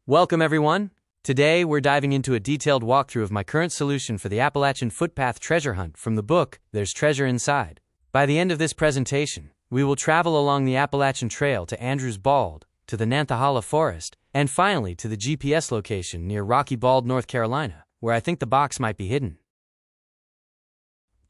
Welcome everyone! Today we're diving into a detailed walkthrough of my current solution for the Appalachian Footpath treasure hunt from the book, There's Treasure Inside. By the end of this presentation, we will travel along the Appalachian Trail to Andrews Bald, to the Nantahala Forest, and finally to the GPS location near Rocky Bald, North Carolina, where I think the box might be hidden.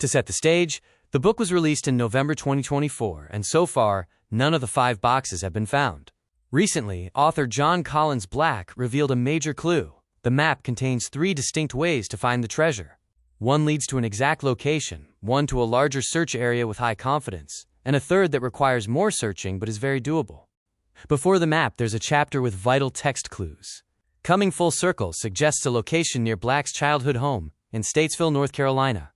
To set the stage, the book was released in November 2024, and so far, none of the 5 boxes have been found. Recently, author Jon Collins Black revealed a major clue. The map contains 3 distinct ways to find the treasure. One leads to an exact location, one to a larger search area with high confidence, and a third that requires more searching but is very doable. Before the map, there's a chapter with vital text clues. Coming full circle suggests a location near Black's childhood home in Statesville, North Carolina.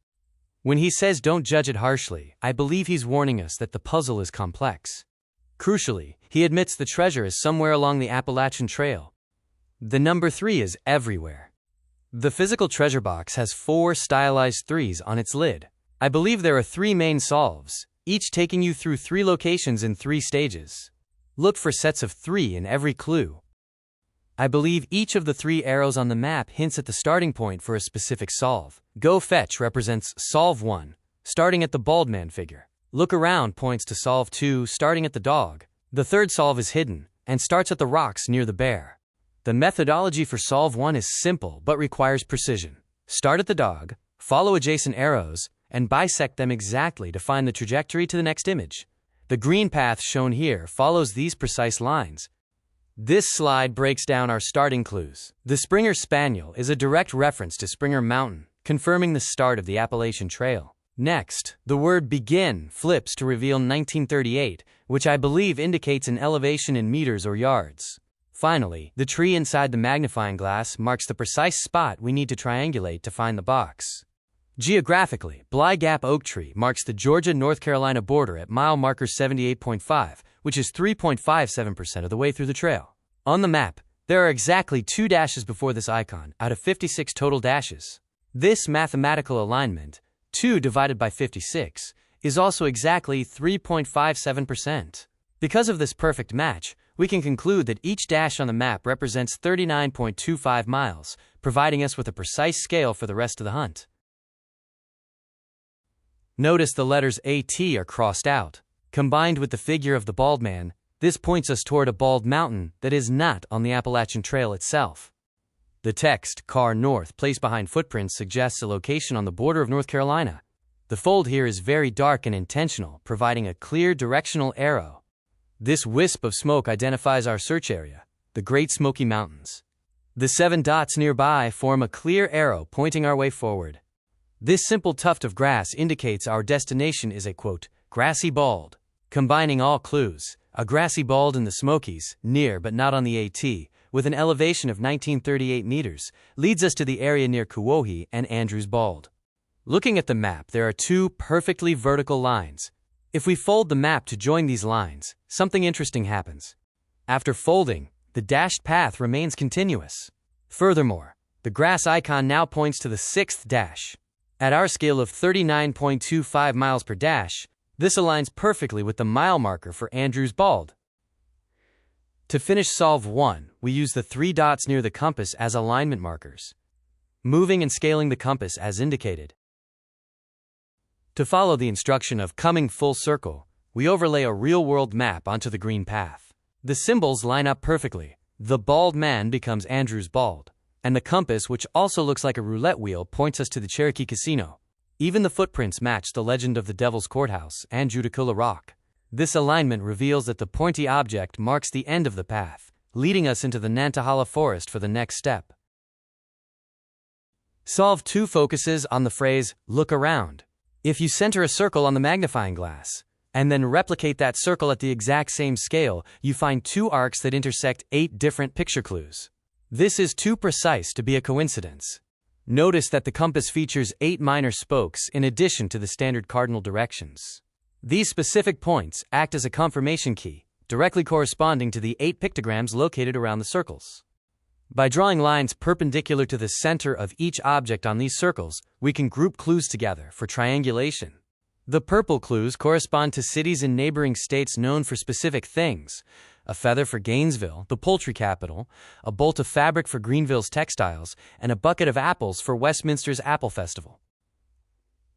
When he says don't judge it harshly, I believe he's warning us that the puzzle is complex. Crucially, he admits the treasure is somewhere along the Appalachian Trail. The number 3 is everywhere. The physical treasure box has 4 stylized 3s on its lid. I believe there are 3 main solves, each taking you through 3 locations in 3 stages. Look for sets of 3 in every clue. I believe each of the 3 arrows on the map hints at the starting point for a specific solve. Go Fetch represents Solve 1, starting at the bald man figure. Look Around points to Solve 2, starting at the dog. The third solve is hidden, and starts at the rocks near the bear. The methodology for Solve 1 is simple but requires precision. Start at the dog, follow adjacent arrows, and bisect them exactly to find the trajectory to the next image. The green path shown here follows these precise lines. This slide breaks down our starting clues. The Springer Spaniel is a direct reference to Springer Mountain, confirming the start of the Appalachian Trail. Next, the word Begin flips to reveal 1938, which I believe indicates an elevation in meters or yards. Finally, the tree inside the magnifying glass marks the precise spot we need to triangulate to find the box. Geographically, Bly Gap Oak Tree marks the Georgia-North Carolina border at mile marker 78.5, which is 3.57% of the way through the trail. On the map, there are exactly 2 dashes before this icon, out of 56 total dashes. This mathematical alignment, 2 divided by 56, is also exactly 3.57%. Because of this perfect match, we can conclude that each dash on the map represents 39.25 miles, providing us with a precise scale for the rest of the hunt. Notice the letters AT are crossed out. Combined with the figure of the bald man, this points us toward a bald mountain that is not on the Appalachian Trail itself. The text, Car North, placed behind footprints suggests a location on the border of North Carolina. The fold here is very dark and intentional, providing a clear directional arrow. This wisp of smoke identifies our search area, the Great Smoky Mountains. The 7 dots nearby form a clear arrow pointing our way forward. This simple tuft of grass indicates our destination is a, quote, grassy bald. Combining all clues, a grassy bald in the Smokies, near but not on the AT, with an elevation of 1938 meters, leads us to the area near Kuwohi and Andrews Bald. Looking at the map, there are 2 perfectly vertical lines. If we fold the map to join these lines, something interesting happens. After folding, the dashed path remains continuous. Furthermore, the grass icon now points to the 6th dash. At our scale of 39.25 miles per dash, this aligns perfectly with the mile marker for Andrews Bald. To finish Solve 1, we use the 3 dots near the compass as alignment markers, moving and scaling the compass as indicated. To follow the instruction of coming full circle, we overlay a real-world map onto the green path. The symbols line up perfectly. The bald man becomes Andrews Bald, and the compass, which also looks like a roulette wheel, points us to the Cherokee Casino. Even the footprints match the legend of the Devil's Courthouse and Judaculla Rock. This alignment reveals that the pointy object marks the end of the path, leading us into the Nantahala Forest for the next step. Solve 2 focuses on the phrase, look around. If you center a circle on the magnifying glass, and then replicate that circle at the exact same scale, you find 2 arcs that intersect 8 different picture clues. This is too precise to be a coincidence. Notice that the compass features 8 minor spokes in addition to the standard cardinal directions. These specific points act as a confirmation key, directly corresponding to the 8 pictograms located around the circles. By drawing lines perpendicular to the center of each object on these circles, we can group clues together for triangulation. The purple clues correspond to cities in neighboring states known for specific things, a feather for Gainesville, the poultry capital, a bolt of fabric for Greenville's textiles, and a bucket of apples for Westminster's Apple Festival.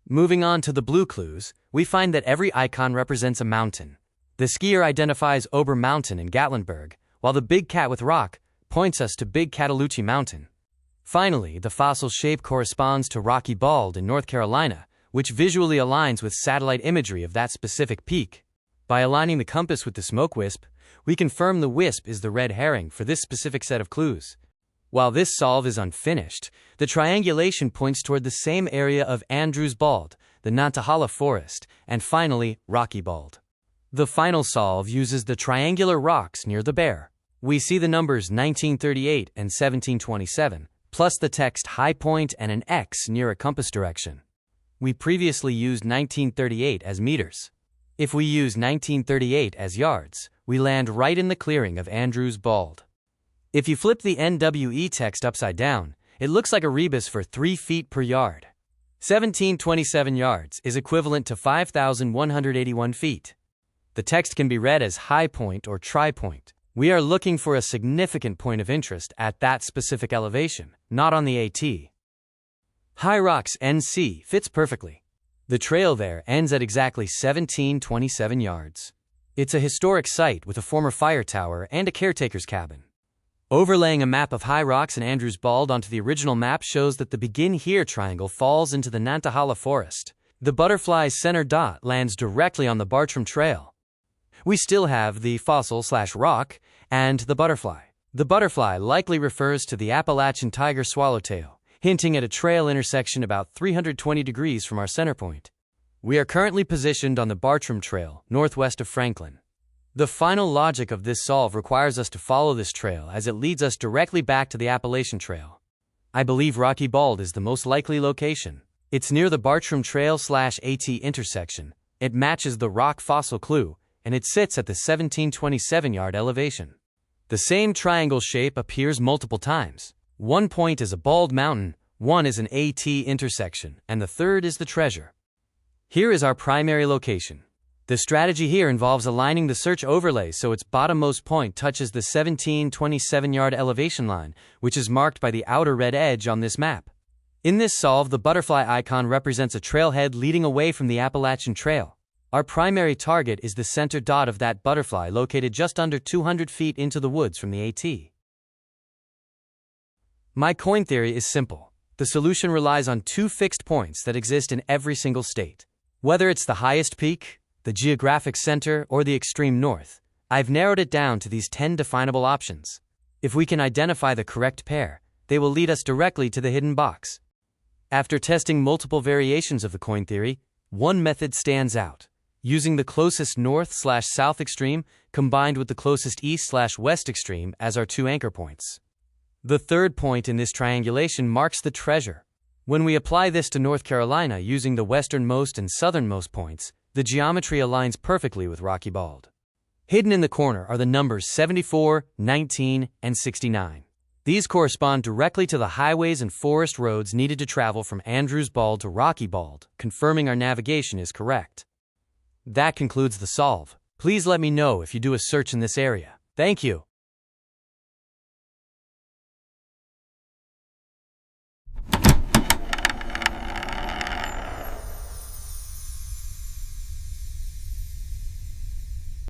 Moving on to the blue clues, we find that every icon represents a mountain. The skier identifies Ober Mountain in Gatlinburg, while the big cat with rock points us to Big Cataloochee Mountain. Finally, the fossil shape corresponds to Rocky Bald in North Carolina, which visually aligns with satellite imagery of that specific peak. By aligning the compass with the smoke wisp, we confirm the wisp is the red herring for this specific set of clues. While this solve is unfinished, the triangulation points toward the same area of Andrews Bald, the Nantahala Forest, and finally, Rocky Bald. The final solve uses the triangular rocks near the bear. We see the numbers 1938 and 1727, plus the text High Point and an X near a compass direction. We previously used 1938 as meters. If we use 1938 as yards, we land right in the clearing of Andrews Bald. If you flip the NWE text upside down, it looks like a rebus for 3 feet per yard. 1727 yards is equivalent to 5,181 feet. The text can be read as high point or tri-point. We are looking for a significant point of interest at that specific elevation, not on the AT. High Rocks NC fits perfectly. The trail there ends at exactly 1727 yards. It's a historic site with a former fire tower and a caretaker's cabin. Overlaying a map of High Rocks and Andrews Bald onto the original map shows that the Begin Here triangle falls into the Nantahala Forest. The butterfly's center dot lands directly on the Bartram Trail. We still have the fossil/rock and the butterfly. The butterfly likely refers to the Appalachian tiger swallowtail, hinting at a trail intersection about 320 degrees from our center point. We are currently positioned on the Bartram Trail, northwest of Franklin. The final logic of this solve requires us to follow this trail as it leads us directly back to the Appalachian Trail. I believe Rocky Bald is the most likely location. It's near the Bartram Trail/AT intersection. It matches the rock fossil clue, and it sits at the 1727-yard elevation. The same triangle shape appears multiple times. One point is a bald mountain, one is an AT intersection, and the third is the treasure. Here is our primary location. The strategy here involves aligning the search overlay so its bottommost point touches the 1727-yard elevation line, which is marked by the outer red edge on this map. In this solve, the butterfly icon represents a trailhead leading away from the Appalachian Trail. Our primary target is the center dot of that butterfly located just under 200 feet into the woods from the AT. My coin theory is simple. The solution relies on 2 fixed points that exist in every single state. Whether it's the highest peak, the geographic center, or the extreme north, I've narrowed it down to these 10 definable options. If we can identify the correct pair, they will lead us directly to the hidden box. After testing multiple variations of the coin theory, one method stands out. Using the closest north/south extreme combined with the closest east/west extreme as our 2 anchor points. The third point in this triangulation marks the treasure. When we apply this to North Carolina using the westernmost and southernmost points, the geometry aligns perfectly with Rocky Bald. Hidden in the corner are the numbers 74, 19, and 69. These correspond directly to the highways and forest roads needed to travel from Andrews Bald to Rocky Bald, confirming our navigation is correct. That concludes the solve. Please let me know if you do a search in this area. Thank you.